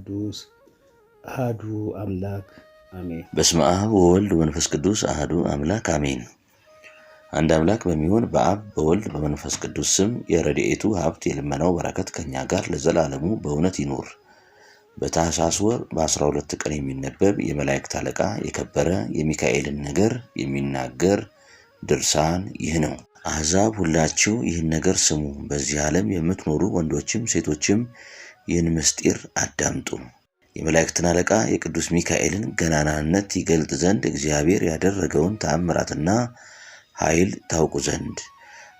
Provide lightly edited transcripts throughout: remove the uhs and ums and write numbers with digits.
ቅዱስ አሐዱ አምላክ አሜን። በስመ አብ ወወልድ ወመንፈስ ቅዱስ አሐዱ አምላክ አሜን። አንድ አምላክ በሚሆን በአብ በወልድ በመንፈስ ቅዱስ ስም የረድኤቱ ሀብት የልመናው በረከት ከኛ ጋር ለዘላለሙ በእውነት ይኑር። በታኅሳስ ወር በ12 ቀን የሚነበብ የመላእክት አለቃ የከበረ የሚካኤልን ነገር የሚናገር ድርሳን ይህ ነው። አሕዛብ ሁላችሁ ይህን ነገር ስሙ። በዚህ ዓለም የምትኖሩ ወንዶችም ሴቶችም ይህን ምስጢር አዳምጡ። የመላእክትን አለቃ የቅዱስ ሚካኤልን ገናናነት ይገልጥ ዘንድ እግዚአብሔር ያደረገውን ተአምራትና ኃይል ታውቁ ዘንድ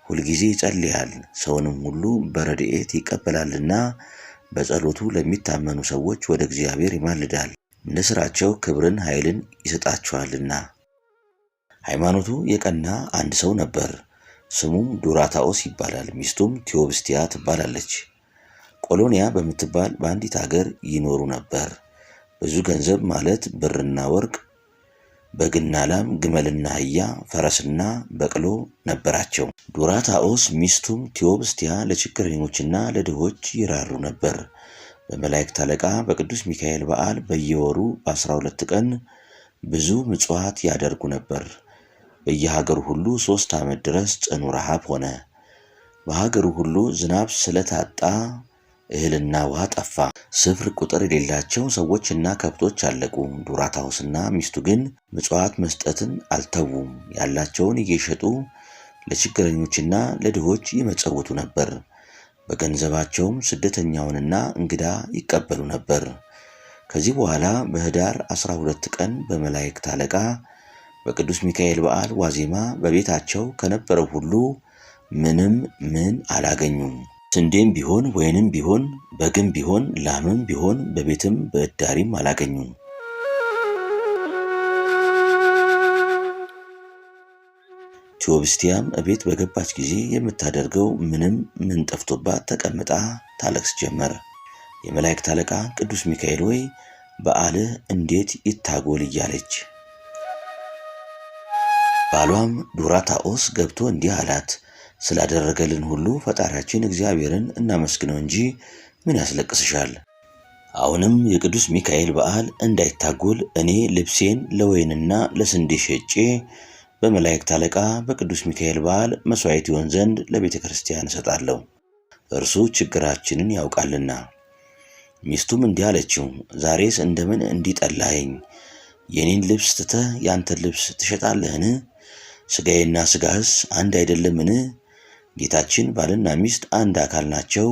ሁልጊዜ ይጸልያል። ሰውንም ሁሉ በረድኤት ይቀበላልና በጸሎቱ ለሚታመኑ ሰዎች ወደ እግዚአብሔር ይማልዳል። እንደ ሥራቸው ክብርን ኃይልን ይሰጣቸዋልና። ሃይማኖቱ የቀና አንድ ሰው ነበር። ስሙም ዱራታኦስ ይባላል። ሚስቱም ቴዎብስቲያ ትባላለች። ቆሎንያ በምትባል በአንዲት ሀገር ይኖሩ ነበር። ብዙ ገንዘብ ማለት ብርና ወርቅ፣ በግና ላም፣ ግመልና አህያ፣ ፈረስና በቅሎ ነበራቸው። ዱራታኦስ ሚስቱም ቴዎብስቲያ ለችግረኞችና ለድሆች ይራሩ ነበር። በመላእክት አለቃ በቅዱስ ሚካኤል በዓል በየወሩ በ12 ቀን ብዙ ምጽዋት ያደርጉ ነበር። በየሀገሩ ሁሉ 3 ዓመት ድረስ ጽኑ ረሃብ ሆነ። በሀገሩ ሁሉ ዝናብ ስለታጣ እህልና ውሃ ጠፋ። ስፍር ቁጥር የሌላቸው ሰዎችና ከብቶች አለቁ። ዱራታኦስና ሚስቱ ግን ምጽዋት መስጠትን አልተዉም። ያላቸውን እየሸጡ ለችግረኞችና ለድሆች ይመጸውቱ ነበር። በገንዘባቸውም ስደተኛውንና እንግዳ ይቀበሉ ነበር። ከዚህ በኋላ በኅዳር 12 ቀን በመላእክት አለቃ በቅዱስ ሚካኤል በዓል ዋዜማ በቤታቸው ከነበረው ሁሉ ምንም አላገኙም። ስንዴም ቢሆን ወይንም ቢሆን በግም ቢሆን ላምም ቢሆን በቤትም በእዳሪም አላገኙም። ቴዎብስቲያም እቤት በገባች ጊዜ የምታደርገው ምን ጠፍቶባት ተቀምጣ ታለቅስ ጀመር። የመላእክት አለቃ ቅዱስ ሚካኤል ሆይ በዓልህ እንዴት ይታጎል እያለች። ባሏም ዱራታኦስ ገብቶ እንዲህ አላት፣ ስላደረገልን ሁሉ ፈጣሪያችን እግዚአብሔርን እናመስግነው እንጂ ምን ያስለቅስሻል? አሁንም የቅዱስ ሚካኤል በዓል እንዳይታጎል እኔ ልብሴን ለወይንና ለስንዴ ሸጬ በመላእክት አለቃ በቅዱስ ሚካኤል በዓል መሥዋዕት ይሆን ዘንድ ለቤተ ክርስቲያን እሰጣለሁ፣ እርሱ ችግራችንን ያውቃልና። ሚስቱም እንዲህ አለችው፣ ዛሬስ እንደምን እንዲጠላኸኝ? የኔን ልብስ ትተህ ያንተን ልብስ ትሸጣለህን? ሥጋዬና ሥጋህስ አንድ አይደለምን? ጌታችን ባልና ሚስት አንድ አካል ናቸው።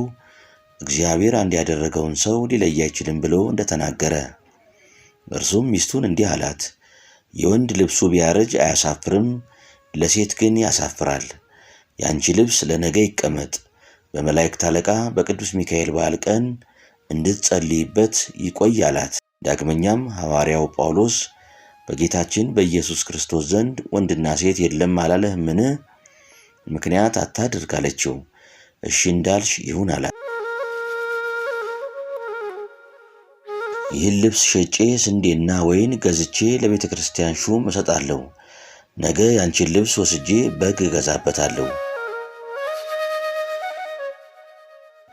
እግዚአብሔር አንድ ያደረገውን ሰው ሊለይ አይችልም ብሎ እንደተናገረ። እርሱም ሚስቱን እንዲህ አላት፣ የወንድ ልብሱ ቢያረጅ አያሳፍርም፣ ለሴት ግን ያሳፍራል። ያንቺ ልብስ ለነገ ይቀመጥ፣ በመላእክት አለቃ በቅዱስ ሚካኤል በዓል ቀን እንድትጸልይበት ይቆይ አላት። ዳግመኛም ሐዋርያው ጳውሎስ በጌታችን በኢየሱስ ክርስቶስ ዘንድ ወንድና ሴት የለም አላለህምን? ምክንያት አታድርግ አለችው። እሺ እንዳልሽ ይሁን አላት። ይህን ልብስ ሸጬ ስንዴና ወይን ገዝቼ ለቤተ ክርስቲያን ሹም እሰጣለሁ። ነገ ያንቺን ልብስ ወስጄ በግ እገዛበታለሁ።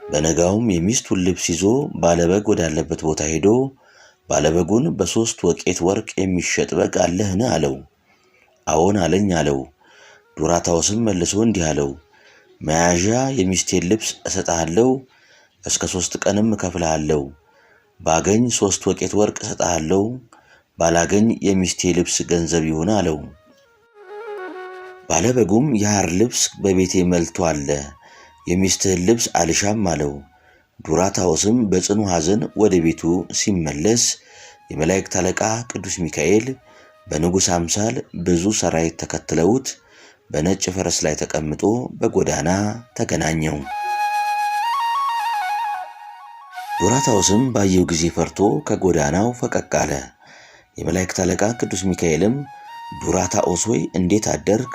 በነጋውም የሚስቱን ልብስ ይዞ ባለበግ ወዳለበት ቦታ ሄዶ ባለበጉን በ3 ወቄት ወርቅ የሚሸጥ በግ አለህን? አለው። አዎን አለኝ አለው። ዱራታኦስም መልሶ እንዲህ አለው፣ መያዣ የሚስቴን ልብስ እሰጥሃለሁ፣ እስከ 3 ቀንም እከፍልሃለሁ። ባገኝ 3 ወቄት ወርቅ እሰጥሃለሁ፣ ባላገኝ የሚስቴ ልብስ ገንዘብ ይሁን አለው። ባለበጉም የሐር ልብስ በቤቴ መልቶ አለ፣ የሚስትህን ልብስ አልሻም አለው። ዱራታኦስም በጽኑ ሐዘን ወደ ቤቱ ሲመለስ የመላእክት አለቃ ቅዱስ ሚካኤል በንጉሥ አምሳል ብዙ ሰራዊት ተከትለውት በነጭ ፈረስ ላይ ተቀምጦ በጎዳና ተገናኘው። ዱራታኦስም ባየው ጊዜ ፈርቶ ከጎዳናው ፈቀቅ አለ። የመላእክት አለቃ ቅዱስ ሚካኤልም ዱራታኦስ ሆይ እንዴት አደርክ?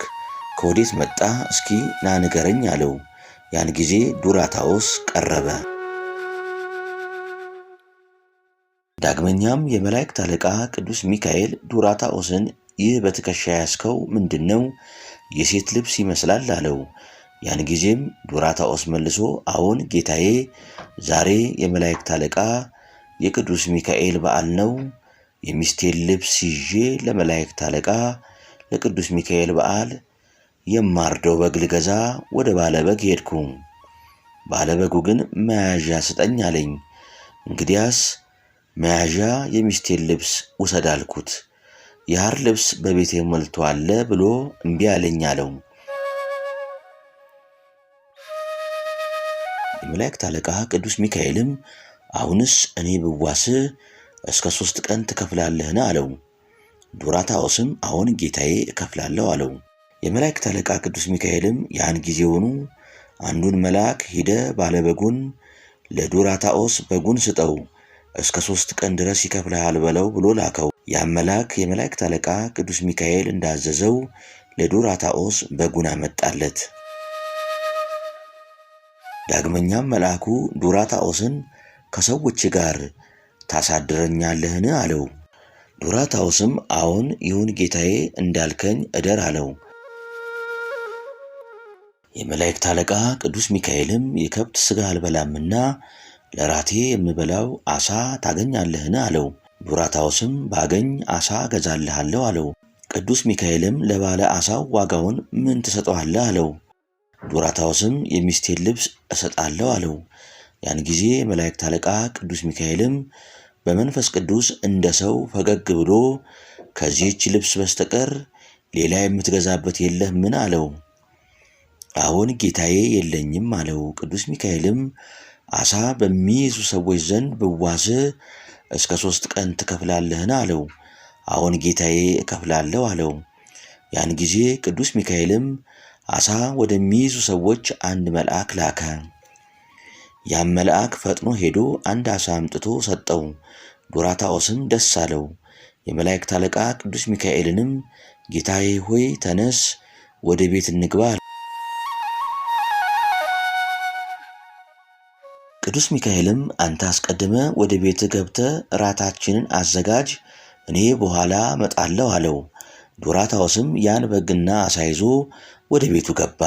ከወዴት መጣ? እስኪ ና ንገረኝ አለው። ያን ጊዜ ዱራታኦስ ቀረበ። ዳግመኛም የመላእክት አለቃ ቅዱስ ሚካኤል ዱራታኦስን ይህ በትከሻ ያዝከው ምንድነው? የሴት ልብስ ይመስላል አለው። ያን ጊዜም ዱራታኦስ መልሶ አዎን ጌታዬ፣ ዛሬ የመላእክት አለቃ የቅዱስ ሚካኤል በዓል ነው። የሚስቴን ልብስ ይዤ ለመላእክት አለቃ ለቅዱስ ሚካኤል በዓል የማርደው በግ ልገዛ ወደ ባለበግ ሄድኩ። ባለበጉ ግን መያዣ ስጠኝ አለኝ። እንግዲያስ መያዣ የሚስቴን ልብስ ውሰድ አልኩት። የሐር ልብስ በቤቴ ሞልቶ አለ ብሎ እምቢ አለኝ አለው። የመላእክት አለቃ ቅዱስ ሚካኤልም አሁንስ እኔ ብዋስ እስከ 3 ቀን ትከፍላለህን አለው። ዱራታኦስም አሁን ጌታዬ እከፍላለሁ አለው። የመላእክት አለቃ ቅዱስ ሚካኤልም ያን ጊዜውኑ አንዱን መልአክ ሂደ ባለበጉን ለዱራታኦስ በጉን ስጠው እስከ 3 ቀን ድረስ ይከፍልሃል በለው ብሎ ላከው። ያን መልአክ የመላእክት አለቃ ቅዱስ ሚካኤል እንዳዘዘው ለዱራታኦስ በጉን አመጣለት። ዳግመኛም መልአኩ ዱራታኦስን ከሰዎች ጋር ታሳድረኛለህን አለው። ዱራታኦስም አዎን ይሁን ጌታዬ እንዳልከኝ እደር አለው። የመላእክት አለቃ ቅዱስ ሚካኤልም የከብት ሥጋ አልበላምና ለራቴ የምበላው ዓሣ ታገኛለህን አለው። ዱራታኦስም ባገኝ ዓሣ እገዛልሃለሁ አለው። ቅዱስ ሚካኤልም ለባለ ዓሣው ዋጋውን ምን ትሰጠዋለህ አለው። ዱራታኦስም የሚስቴን ልብስ እሰጣለሁ አለው። ያን ጊዜ የመላእክት አለቃ ቅዱስ ሚካኤልም በመንፈስ ቅዱስ እንደ ሰው ፈገግ ብሎ ከዚህች ልብስ በስተቀር ሌላ የምትገዛበት የለህምን አለው። አሁን ጌታዬ የለኝም አለው። ቅዱስ ሚካኤልም ዓሣ በሚይዙ ሰዎች ዘንድ ብዋስ እስከ 3 ቀን ትከፍላለህን አለው። አሁን ጌታዬ እከፍላለሁ አለው። ያን ጊዜ ቅዱስ ሚካኤልም ዓሣ ወደሚይዙ ሰዎች አንድ መልአክ ላከ። ያም መልአክ ፈጥኖ ሄዶ አንድ ዓሣ አምጥቶ ሰጠው። ዱራታኦስም ደስ አለው። የመላእክት አለቃ ቅዱስ ሚካኤልንም ጌታዬ ሆይ ተነስ፣ ወደ ቤት እንግባ። ቅዱስ ሚካኤልም አንተ አስቀድመ ወደ ቤት ገብተ ራታችንን አዘጋጅ፣ እኔ በኋላ መጣለሁ አለው። ዱራታኦስም ያን በግና ዓሣ ይዞ ወደ ቤቱ ገባ።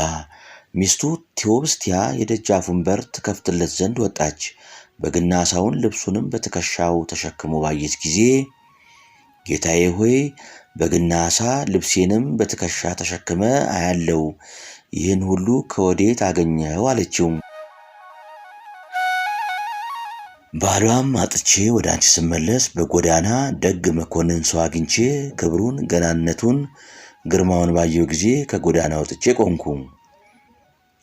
ሚስቱ ቴዎብስቲያ የደጃፉን በር ትከፍትለት ዘንድ ወጣች። በግና ዓሣውን ልብሱንም በትከሻው ተሸክሞ ባየች ጊዜ ጌታዬ ሆይ በግና ዓሣ ልብሴንም በትከሻ ተሸክመ አያለው፣ ይህን ሁሉ ከወዴት አገኘኸው አለችው። ባሏም አጥቼ ወደ አንቺ ስመለስ በጎዳና ደግ መኮንን ሰው አግኝቼ ክብሩን ገናነቱን ግርማውን ባየው ጊዜ ከጎዳና ወጥቼ ቆምኩ።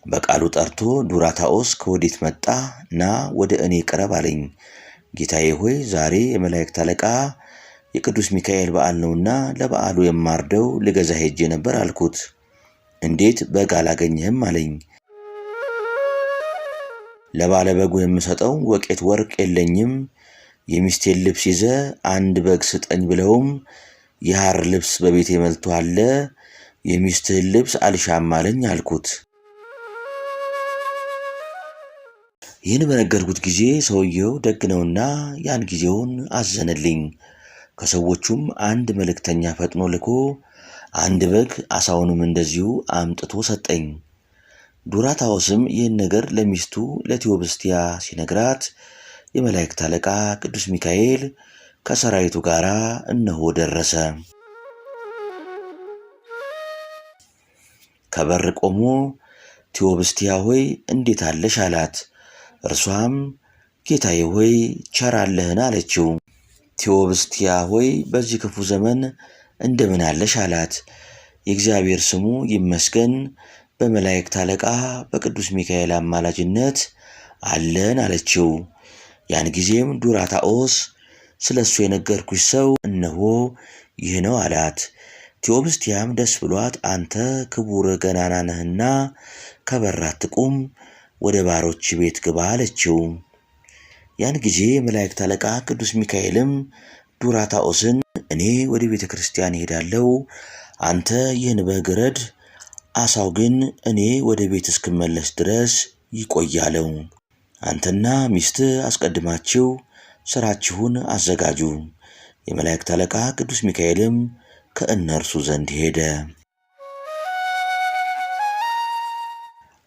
በቃሉ ጠርቶ ዱራታኦስ ከወዴት መጣ? ና ወደ እኔ ቅረብ አለኝ። ጌታዬ ሆይ ዛሬ የመላእክት አለቃ የቅዱስ ሚካኤል በዓል ነውና ለበዓሉ የማርደው ልገዛ ሄጄ ነበር አልኩት። እንዴት በግ አላገኘህም አለኝ። ለባለ በጉ የምሰጠው ወቄት ወርቅ የለኝም። የሚስቴን ልብስ ይዘ አንድ በግ ስጠኝ ብለውም የሐር ልብስ በቤቴ መልቶ አለ፣ የሚስትህን ልብስ አልሻም አለኝ አልኩት። ይህን በነገርኩት ጊዜ ሰውየው ደግ ነውና ያን ጊዜውን አዘነልኝ። ከሰዎቹም አንድ መልእክተኛ ፈጥኖ ልኮ አንድ በግ ዓሣውንም እንደዚሁ አምጥቶ ሰጠኝ። ዱራታኦስም ይህን ነገር ለሚስቱ ለቴዎብስቲያ ሲነግራት የመላእክት አለቃ ቅዱስ ሚካኤል ከሰራዊቱ ጋር እነሆ ደረሰ። ከበር ቆሞ ቴዎብስቲያ ሆይ እንዴት አለሽ አላት። እርሷም ጌታዬ ሆይ ቸር አለህን አለችው። ቴዎብስቲያ ሆይ በዚህ ክፉ ዘመን እንደምን አለሽ አላት። የእግዚአብሔር ስሙ ይመስገን፣ በመላእክት አለቃ በቅዱስ ሚካኤል አማላጅነት አለን አለችው። ያን ጊዜም ዱራታኦስ ስለ እሱ የነገርኩሽ ሰው እነሆ ይህ ነው አላት። ቴዎብስቲያም ደስ ብሏት አንተ ክቡር ገናና ነህና ከበር አትቁም፣ ወደ ባሮች ቤት ግባ አለችው። ያን ጊዜ የመላእክት አለቃ ቅዱስ ሚካኤልም ዱራታኦስን እኔ ወደ ቤተ ክርስቲያን እሄዳለሁ፣ አንተ ይህን በግ ረድ፣ ዓሣው ግን እኔ ወደ ቤት እስክመለስ ድረስ ይቆያለው። አንተና ሚስት አስቀድማችሁ ሥራችሁን አዘጋጁ። የመላእክት አለቃ ቅዱስ ሚካኤልም ከእነርሱ ዘንድ ሄደ።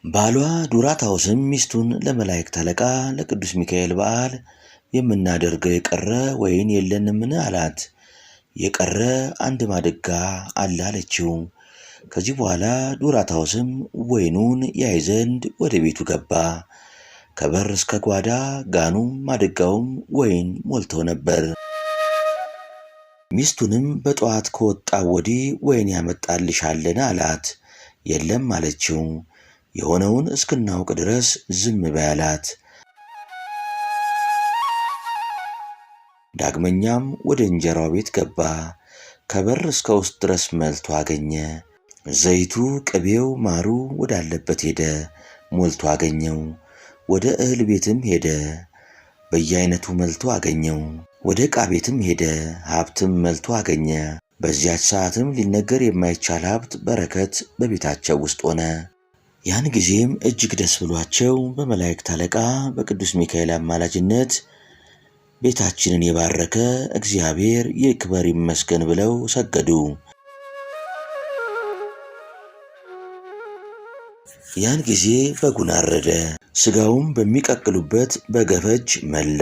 ባሏ ዱራታኦስም ሚስቱን ለመላእክት አለቃ ለቅዱስ ሚካኤል በዓል የምናደርገው የቀረ ወይን የለንምን አላት። የቀረ አንድ ማድጋ አለ አለችው። ከዚህ በኋላ ዱራታውስም ወይኑን ያይ ዘንድ ወደ ቤቱ ገባ። ከበር እስከ ጓዳ ጋኑም ማድጋውም ወይን ሞልተው ነበር። ሚስቱንም በጠዋት ከወጣው ወዲህ ወይን ያመጣልሻለን አላት። የለም አለችው። የሆነውን እስክናውቅ ድረስ ዝም በይ አላት። ዳግመኛም ወደ እንጀራው ቤት ገባ። ከበር እስከ ውስጥ ድረስ መልቶ አገኘ። ዘይቱ፣ ቅቤው፣ ማሩ ወዳለበት ሄደ፣ ሞልቶ አገኘው። ወደ እህል ቤትም ሄደ፣ በየአይነቱ መልቶ አገኘው። ወደ ዕቃ ቤትም ሄደ፣ ሀብትም መልቶ አገኘ። በዚያች ሰዓትም ሊነገር የማይቻል ሀብት በረከት በቤታቸው ውስጥ ሆነ። ያን ጊዜም እጅግ ደስ ብሏቸው በመላእክት አለቃ በቅዱስ ሚካኤል አማላጅነት ቤታችንን የባረከ እግዚአብሔር ይክበር ይመስገን ብለው ሰገዱ። ያን ጊዜ በጉን አረደ። ሥጋውም በሚቀቅሉበት በገፈጅ መላ፣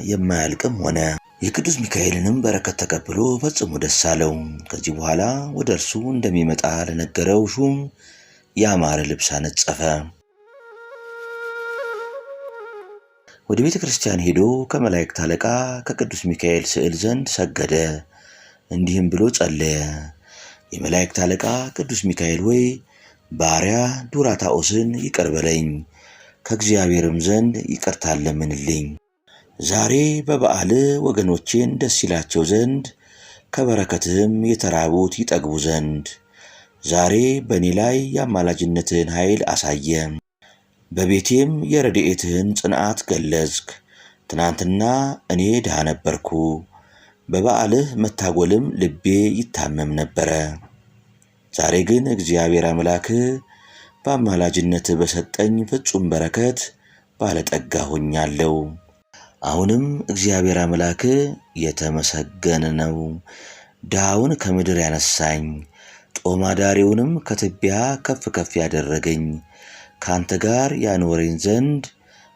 የማያልቅም ሆነ። የቅዱስ ሚካኤልንም በረከት ተቀብሎ ፈጽሞ ደስ አለው። ከዚህ በኋላ ወደ እርሱ እንደሚመጣ ለነገረው ሹም ያማረ ልብስ አነጸፈ። ወደ ቤተ ክርስቲያን ሄዶ ከመላእክት አለቃ ከቅዱስ ሚካኤል ስዕል ዘንድ ሰገደ። እንዲህም ብሎ ጸለየ። የመላእክት አለቃ ቅዱስ ሚካኤል ሆይ ባሪያ ዱራታኦስን ይቅር በለኝ፣ ከእግዚአብሔርም ዘንድ ይቅርታን ለምንልኝ። ዛሬ በበዓል ወገኖቼን ደስ ይላቸው ዘንድ ከበረከትህም የተራቡት ይጠግቡ ዘንድ ዛሬ በእኔ ላይ የአማላጅነትህን ኃይል አሳየ። በቤቴም የረድኤትህን ጽንዓት ገለጽክ። ትናንትና እኔ ድሃ ነበርኩ፣ በበዓልህ መታጎልም ልቤ ይታመም ነበረ። ዛሬ ግን እግዚአብሔር አምላክህ በአማላጅነትህ በሰጠኝ ፍጹም በረከት ባለጠጋ ሆኛለሁ። አሁንም እግዚአብሔር አምላክህ የተመሰገነ ነው። ድሃውን ከምድር ያነሳኝ፣ ጦም አዳሪውንም ከትቢያ ከፍ ከፍ ያደረገኝ፣ ካንተ ጋር ያኖረኝ ዘንድ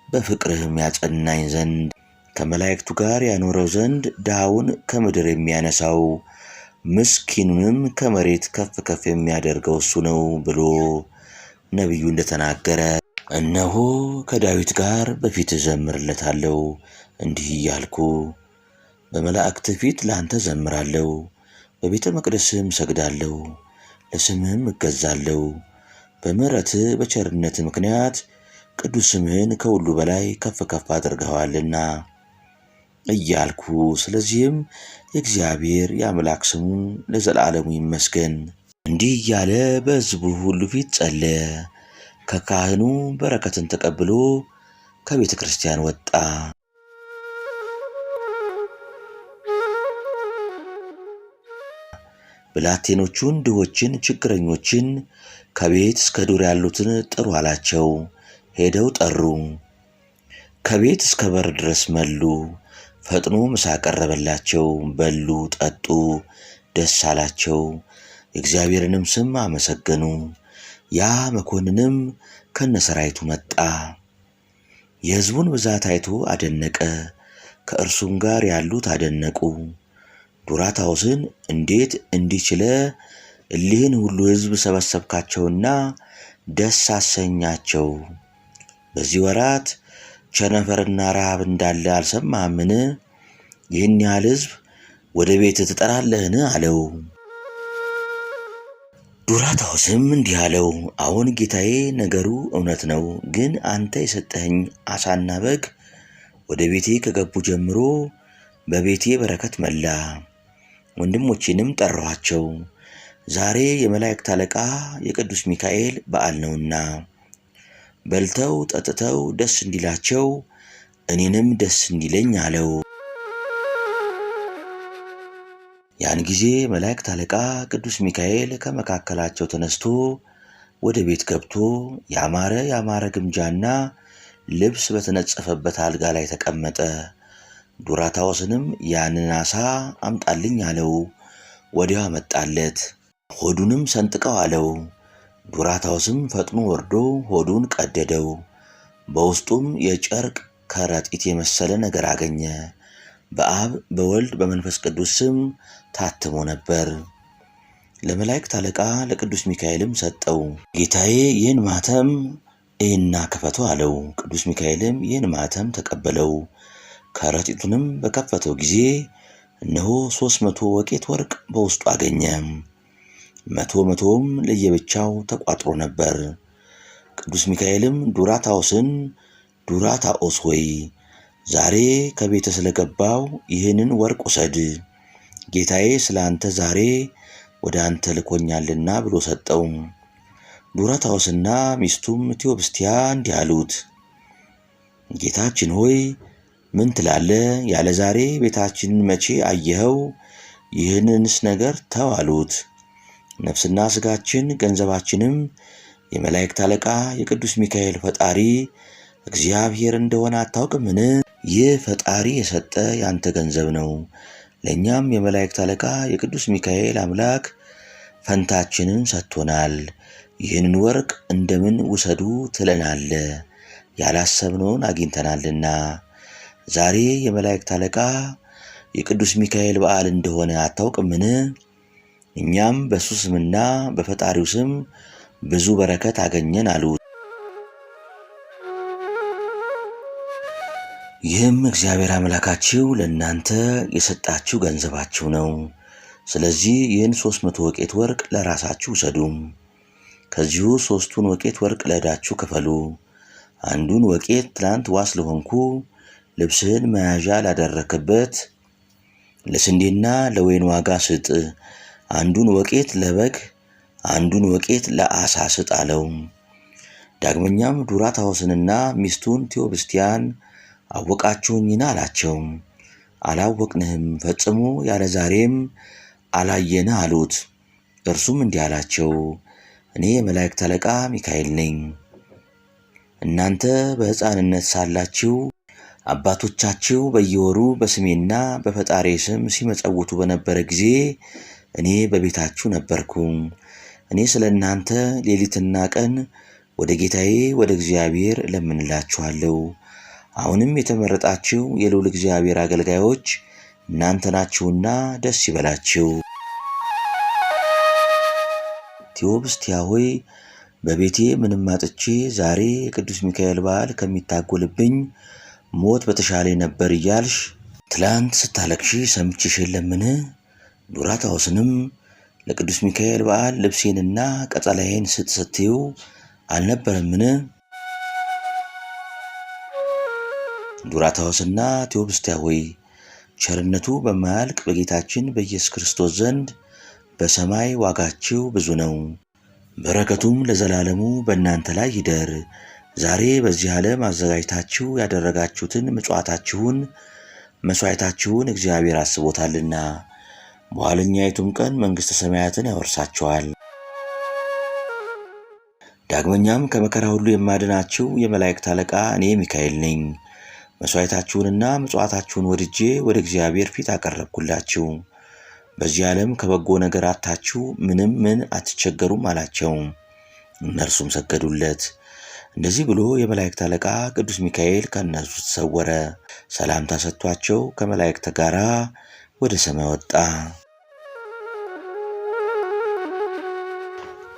በፍቅርህም ያጸናኝ ዘንድ ከመላእክቱ ጋር ያኖረው ዘንድ ድሃውን ከምድር የሚያነሳው ምስኪኑንም ከመሬት ከፍ ከፍ የሚያደርገው እሱ ነው ብሎ ነቢዩ እንደተናገረ፣ እነሆ ከዳዊት ጋር በፊትህ ዘምርለታለሁ እንዲህ እያልኩ በመላእክት ፊት ላንተ ዘምራለሁ፣ በቤተ መቅደስህም ሰግዳለሁ፣ ለስምህም እገዛለሁ። በምሕረትህ በቸርነትህ ምክንያት ቅዱስ ስምህን ከሁሉ በላይ ከፍ ከፍ አድርገዋልና እያልኩ ስለዚህም የእግዚአብሔር የአምላክ ስሙ ለዘላለሙ ይመስገን። እንዲህ እያለ በሕዝቡ ሁሉ ፊት ጸለየ። ከካህኑ በረከትን ተቀብሎ ከቤተ ክርስቲያን ወጣ። ብላቴኖቹን፣ ድሆችን፣ ችግረኞችን ከቤት እስከ ዱር ያሉትን ጥሩ አላቸው። ሄደው ጠሩ። ከቤት እስከ በር ድረስ መሉ። ፈጥኖ ምሳ ቀረበላቸው። በሉ፣ ጠጡ፣ ደስ አላቸው። የእግዚአብሔርንም ስም አመሰገኑ። ያ መኮንንም ከነሰራዊቱ መጣ። የሕዝቡን ብዛት አይቶ አደነቀ። ከእርሱም ጋር ያሉት አደነቁ። ዱራታውስን እንዴት እንዲችለ እሊህን ሁሉ ሕዝብ ሰበሰብካቸውና ደስ አሰኛቸው? በዚህ ወራት ቸነፈርና ረሃብ እንዳለ አልሰማህምን? ይህን ያህል ሕዝብ ወደ ቤት ትጠራለህን? አለው። ዱራታውስም እንዲህ አለው፣ አሁን ጌታዬ፣ ነገሩ እውነት ነው። ግን አንተ የሰጠኸኝ አሳና በግ ወደ ቤቴ ከገቡ ጀምሮ በቤቴ በረከት መላ። ወንድሞቼንም ጠራኋቸው። ዛሬ የመላእክት አለቃ የቅዱስ ሚካኤል በዓል ነውና በልተው ጠጥተው ደስ እንዲላቸው እኔንም ደስ እንዲለኝ አለው። ያን ጊዜ መላእክት አለቃ ቅዱስ ሚካኤል ከመካከላቸው ተነስቶ ወደ ቤት ገብቶ ያማረ ግምጃና ልብስ በተነጸፈበት አልጋ ላይ ተቀመጠ። ዱራታውስንም ያንን ዓሣ አምጣልኝ አለው። ወዲያው አመጣለት። ሆዱንም ሰንጥቀው አለው። ዱራታውስም ፈጥኖ ወርዶ ሆዱን ቀደደው። በውስጡም የጨርቅ ከረጢት የመሰለ ነገር አገኘ። በአብ በወልድ በመንፈስ ቅዱስ ስም ታትሞ ነበር። ለመላእክት አለቃ ለቅዱስ ሚካኤልም ሰጠው። ጌታዬ ይህን ማኅተም እይና ክፈተው አለው። ቅዱስ ሚካኤልም ይህን ማኅተም ተቀበለው። ከረጢቱንም በከፈተው ጊዜ እነሆ 300 ወቄት ወርቅ በውስጡ አገኘ። 100 ለየብቻው ተቋጥሮ ነበር። ቅዱስ ሚካኤልም ዱራታኦስን ዱራታኦስ ሆይ ዛሬ ከቤተ ስለገባው ይህንን ወርቅ ውሰድ፣ ጌታዬ ስለ አንተ ዛሬ ወደ አንተ ልኮኛልና ብሎ ሰጠው። ዱራታኦስና ሚስቱም ቴዎብስቲያ እንዲህ አሉት፣ ጌታችን ሆይ ምን ትላለህ? ያለ ዛሬ ቤታችንን መቼ አየኸው? ይህንንስ ነገር ተው አሉት። ነፍስና ሥጋችን ገንዘባችንም የመላእክት አለቃ የቅዱስ ሚካኤል ፈጣሪ እግዚአብሔር እንደሆነ አታውቅምን? ይህ ፈጣሪ የሰጠ ያንተ ገንዘብ ነው። ለእኛም የመላእክት አለቃ የቅዱስ ሚካኤል አምላክ ፈንታችንን ሰጥቶናል። ይህንን ወርቅ እንደምን ውሰዱ ትለናለ? ያላሰብነውን አግኝተናልና። ዛሬ የመላእክት አለቃ የቅዱስ ሚካኤል በዓል እንደሆነ አታውቅምን? እኛም በሱ ስምና በፈጣሪው ስም ብዙ በረከት አገኘን አሉት። ይህም እግዚአብሔር አምላካችሁ ለእናንተ የሰጣችሁ ገንዘባችሁ ነው። ስለዚህ ይህን 300 ወቄት ወርቅ ለራሳችሁ ውሰዱ። ከዚሁ 3ቱን ወቄት ወርቅ ለዕዳችሁ ክፈሉ። አንዱን ወቄት ትላንት ዋስ ለሆንኩ ልብስህን መያዣ ላደረክበት ለስንዴና ለወይን ዋጋ ስጥ። አንዱን ወቄት ለበግ፣ አንዱን ወቄት ለዓሣ ስጥ አለው። ዳግመኛም ዱራታኦስንና ሚስቱን ቴዎብስቲያን አወቃችሁኝን አላቸው። አላወቅንህም፣ ፈጽሞ ያለ ዛሬም አላየንህ አሉት። እርሱም እንዲህ አላቸው፣ እኔ የመላእክት አለቃ ሚካኤል ነኝ። እናንተ በሕፃንነት ሳላችሁ አባቶቻችሁ በየወሩ በስሜና በፈጣሪ ስም ሲመጸውቱ በነበረ ጊዜ እኔ በቤታችሁ ነበርኩ። እኔ ስለ እናንተ ሌሊትና ቀን ወደ ጌታዬ ወደ እግዚአብሔር እለምንላችኋለሁ። አሁንም የተመረጣችሁ የልዑል እግዚአብሔር አገልጋዮች እናንተ ናችሁና ደስ ይበላችሁ። ቴዎብስቲያ ሆይ በቤቴ ምንም አጥቼ ዛሬ የቅዱስ ሚካኤል በዓል ከሚታጎልብኝ ሞት በተሻለ ነበር እያልሽ ትላንት ስታለቅሺ ሰምቼሽ የለምን? ዱራታኦስንም ለቅዱስ ሚካኤል በዓል ልብሴንና ቀጸላዬን ስጥ ስትዪው አልነበረምን? ዱራታኦስና ቴዎብስቲያ ሆይ ቸርነቱ በማያልቅ በጌታችን በኢየሱስ ክርስቶስ ዘንድ በሰማይ ዋጋችሁ ብዙ ነው። በረከቱም ለዘላለሙ በእናንተ ላይ ይደር። ዛሬ በዚህ ዓለም አዘጋጅታችሁ ያደረጋችሁትን ምጽዋታችሁን መሥዋዕታችሁን እግዚአብሔር አስቦታልና በኋለኛይቱም ቀን መንግሥተ ሰማያትን ያወርሳችኋል። ዳግመኛም ከመከራ ሁሉ የማድናችሁ የመላእክት አለቃ እኔ ሚካኤል ነኝ። መሥዋዕታችሁንና ምጽዋታችሁን ወድጄ ወደ እግዚአብሔር ፊት አቀረብኩላችሁ። በዚህ ዓለም ከበጎ ነገር አታችሁ ምንም ምን አትቸገሩም አላቸው። እነርሱም ሰገዱለት። እንደዚህ ብሎ የመላእክት አለቃ ቅዱስ ሚካኤል ከእነርሱ ተሰወረ። ሰላምታ ሰጥቷቸው ከመላእክት ጋር ወደ ሰማይ ወጣ።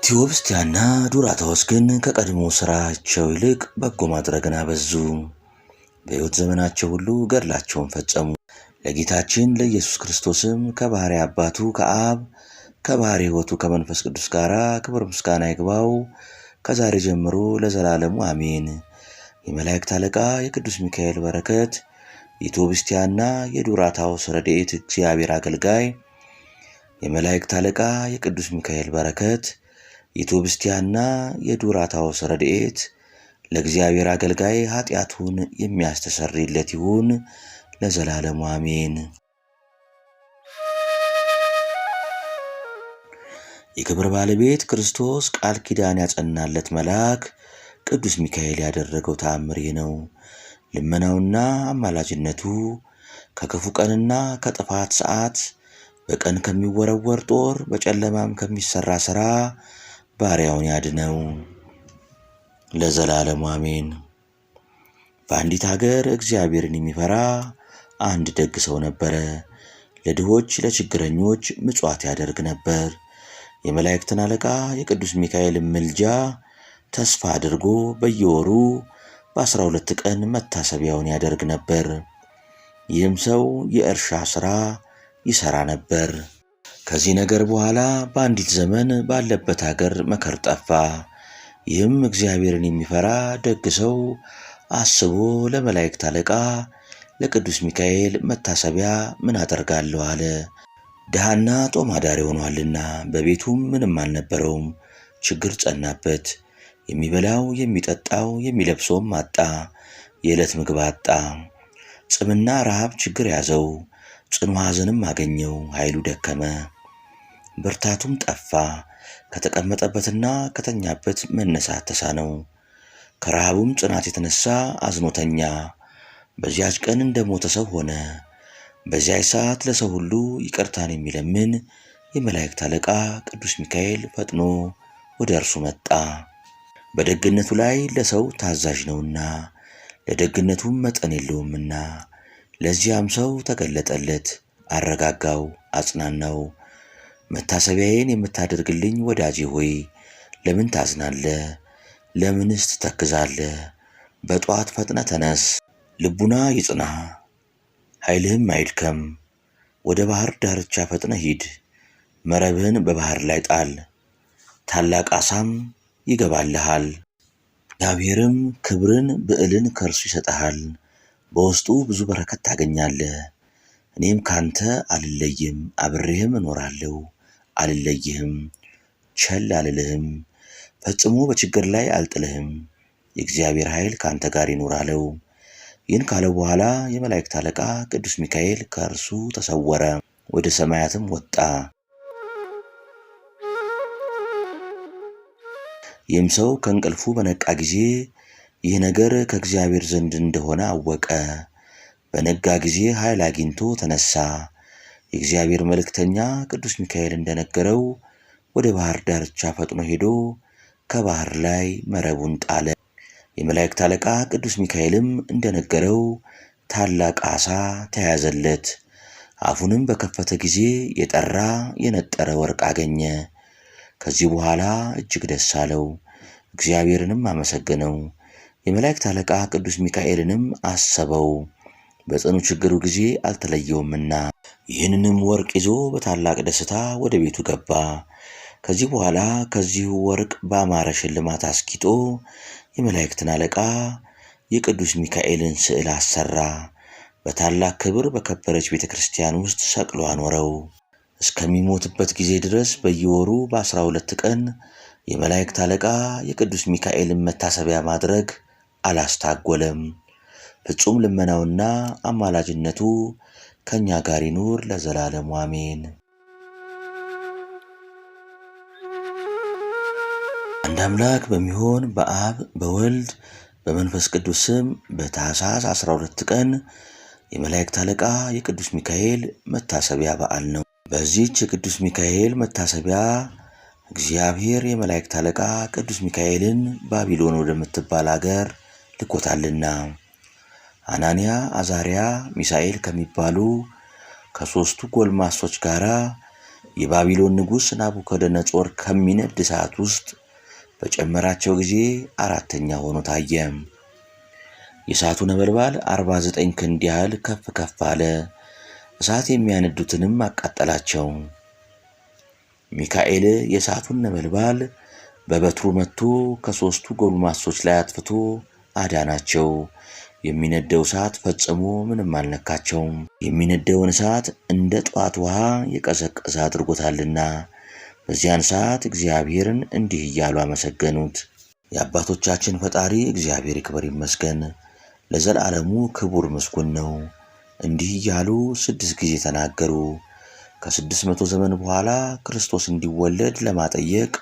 ቴዎብስቲያና ዱራታኦስ ግን ከቀድሞ ሥራቸው ይልቅ በጎ ማድረግን አበዙ። በሕይወት ዘመናቸው ሁሉ ገድላቸውን ፈጸሙ። ለጌታችን ለኢየሱስ ክርስቶስም ከባሕርይ አባቱ ከአብ ከባሕርይ ሕይወቱ ከመንፈስ ቅዱስ ጋር ክብር ምስጋና ይግባው ከዛሬ ጀምሮ ለዘላለሙ አሜን። የመላእክት አለቃ የቅዱስ ሚካኤል በረከት የቴዎብስቲያና የዱራታኦስ ረድኤት እግዚአብሔር አገልጋይ የመላእክት አለቃ የቅዱስ ሚካኤል በረከት የቴዎብስቲያና የዱራታኦስ ረድኤት ለእግዚአብሔር አገልጋይ ኃጢአቱን የሚያስተሰርይለት ይሁን ለዘላለሙ አሜን። የክብር ባለቤት ክርስቶስ ቃል ኪዳን ያጸናለት መልአክ ቅዱስ ሚካኤል ያደረገው ተአምር ነው። ልመናውና አማላጅነቱ ከክፉ ቀንና ከጥፋት ሰዓት በቀን ከሚወረወር ጦር በጨለማም ከሚሰራ ሥራ ባሪያውን ያድነው ለዘላለሙ አሜን። በአንዲት ሀገር እግዚአብሔርን የሚፈራ አንድ ደግ ሰው ነበረ። ለድሆች ለችግረኞች ምጽዋት ያደርግ ነበር። የመላእክትን አለቃ የቅዱስ ሚካኤልን ምልጃ ተስፋ አድርጎ በየወሩ በ12 ቀን መታሰቢያውን ያደርግ ነበር። ይህም ሰው የእርሻ ሥራ ይሠራ ነበር። ከዚህ ነገር በኋላ በአንዲት ዘመን ባለበት ሀገር መከር ጠፋ። ይህም እግዚአብሔርን የሚፈራ ደግ ሰው አስቦ ለመላእክት አለቃ ለቅዱስ ሚካኤል መታሰቢያ ምን አደርጋለሁ አለ። ድሃና ጦም አዳሪ ሆኗልና በቤቱም ምንም አልነበረውም። ችግር ጸናበት። የሚበላው የሚጠጣው የሚለብሰውም አጣ። የዕለት ምግብ አጣ። ጽምና ረሃብ ችግር ያዘው። ጽኑ ሐዘንም አገኘው። ኃይሉ ደከመ፣ ብርታቱም ጠፋ። ከተቀመጠበትና ከተኛበት መነሳት ተሳነው። ከረሃቡም ጽናት የተነሳ አዝኖተኛ። በዚያች ቀን እንደ ሞተ ሰው ሆነ። በዚያች ሰዓት ለሰው ሁሉ ይቅርታን የሚለምን የመላእክት አለቃ ቅዱስ ሚካኤል ፈጥኖ ወደ እርሱ መጣ። በደግነቱ ላይ ለሰው ታዛዥ ነውና ለደግነቱም መጠን የለውምና። ለዚያም ሰው ተገለጠለት፣ አረጋጋው፣ አጽናናው። መታሰቢያዬን የምታደርግልኝ ወዳጄ ሆይ ለምን ታዝናለህ? ለምንስ ትተክዛለህ? በጠዋት ፈጥነ ተነስ፣ ልቡና ይጽና፣ ኃይልህም አይድከም። ወደ ባህር ዳርቻ ፈጥነ ሂድ፣ መረብህን በባህር ላይ ጣል፣ ታላቅ ዓሣም ይገባልሃል። እግዚአብሔርም ክብርን ብዕልን ከእርሱ ይሰጠሃል። በውስጡ ብዙ በረከት ታገኛለህ። እኔም ካንተ አልለይም፣ አብሬህም እኖራለሁ፣ አልለይህም፣ ቸል አልልህም፣ ፈጽሞ በችግር ላይ አልጥልህም። የእግዚአብሔር ኃይል ካንተ ጋር ይኑር አለው። ይህን ካለው በኋላ የመላእክት አለቃ ቅዱስ ሚካኤል ከእርሱ ተሰወረ፣ ወደ ሰማያትም ወጣ። ይህም ሰው ከእንቅልፉ በነቃ ጊዜ ይህ ነገር ከእግዚአብሔር ዘንድ እንደሆነ አወቀ። በነጋ ጊዜ ኃይል አግኝቶ ተነሳ። የእግዚአብሔር መልእክተኛ ቅዱስ ሚካኤል እንደነገረው ወደ ባህር ዳርቻ ፈጥኖ ሄዶ ከባህር ላይ መረቡን ጣለ። የመላእክት አለቃ ቅዱስ ሚካኤልም እንደነገረው ታላቅ ዓሣ ተያዘለት። አፉንም በከፈተ ጊዜ የጠራ የነጠረ ወርቅ አገኘ። ከዚህ በኋላ እጅግ ደስ አለው፣ እግዚአብሔርንም አመሰገነው። የመላእክት አለቃ ቅዱስ ሚካኤልንም አሰበው፣ በጽኑ ችግሩ ጊዜ አልተለየውምና። ይህንንም ወርቅ ይዞ በታላቅ ደስታ ወደ ቤቱ ገባ። ከዚህ በኋላ ከዚሁ ወርቅ በአማረ ሽልማት አስጊጦ የመላእክትን አለቃ የቅዱስ ሚካኤልን ስዕል አሰራ። በታላቅ ክብር በከበረች ቤተ ክርስቲያን ውስጥ ሰቅሎ አኖረው። እስከሚሞትበት ጊዜ ድረስ በየወሩ በ12 ቀን የመላእክት አለቃ የቅዱስ ሚካኤልን መታሰቢያ ማድረግ አላስታጎለም። ፍጹም ልመናውና አማላጅነቱ ከእኛ ጋር ይኑር ለዘላለሙ አሜን። አንድ አምላክ በሚሆን በአብ በወልድ በመንፈስ ቅዱስ ስም በታኅሳስ 12 ቀን የመላእክት አለቃ የቅዱስ ሚካኤል መታሰቢያ በዓል ነው። በዚህች የቅዱስ ሚካኤል መታሰቢያ እግዚአብሔር የመላእክት አለቃ ቅዱስ ሚካኤልን ባቢሎን ወደምትባል አገር ልኮታልና። አናንያ፣ አዛርያ፣ ሚሳኤል ከሚባሉ ከሦስቱ ጎልማሶች ጋር የባቢሎን ንጉሥ ናቡከደነጾር ከሚነድ እሳት ውስጥ በጨመራቸው ጊዜ አራተኛ ሆኖ ታየ። የእሳቱ ነበልባል 49 ክንድ ያህል ከፍ ከፍ አለ። እሳት የሚያነዱትንም አቃጠላቸው። ሚካኤል የእሳቱን ነበልባል በበትሩ መትቶ ከሦስቱ ጎልማሶች ላይ አጥፍቶ አዳናቸው። የሚነደው እሳት ፈጽሞ ምንም አልነካቸውም። የሚነደውን እሳት እንደ ጠዋት ውሃ የቀዘቀዘ አድርጎታልና። በዚያን ሰዓት እግዚአብሔርን እንዲህ እያሉ አመሰገኑት። የአባቶቻችን ፈጣሪ እግዚአብሔር ይክበር ይመስገን፣ ለዘላለሙ ክቡር ምስጉን ነው። እንዲህ እያሉ 6 ጊዜ ተናገሩ። ከ600 ዘመን በኋላ ክርስቶስ እንዲወለድ ለማጠየቅ።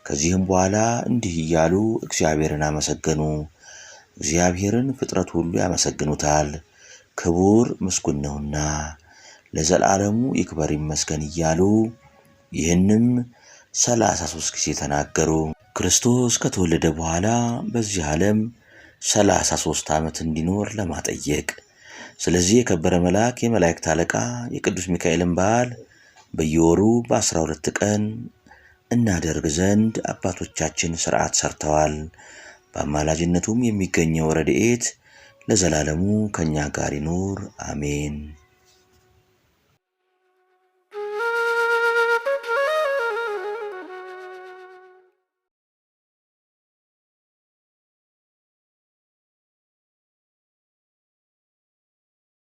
ከዚህም በኋላ እንዲህ እያሉ እግዚአብሔርን አመሰገኑ። እግዚአብሔርን ፍጥረት ሁሉ ያመሰግኑታል፣ ክቡር ምስጉን ነውና ለዘላለሙ ይክበር ይመስገን እያሉ ይህንም 33 ጊዜ ተናገሩ። ክርስቶስ ከተወለደ በኋላ በዚህ ዓለም 33 ዓመት እንዲኖር ለማጠየቅ። ስለዚህ የከበረ መልአክ የመላእክት አለቃ የቅዱስ ሚካኤልን በዓል በየወሩ በ12 ቀን እናደርግ ዘንድ አባቶቻችን ሥርዓት ሰርተዋል። በአማላጅነቱም የሚገኘው ረድኤት ለዘላለሙ ከኛ ጋር ይኑር አሜን።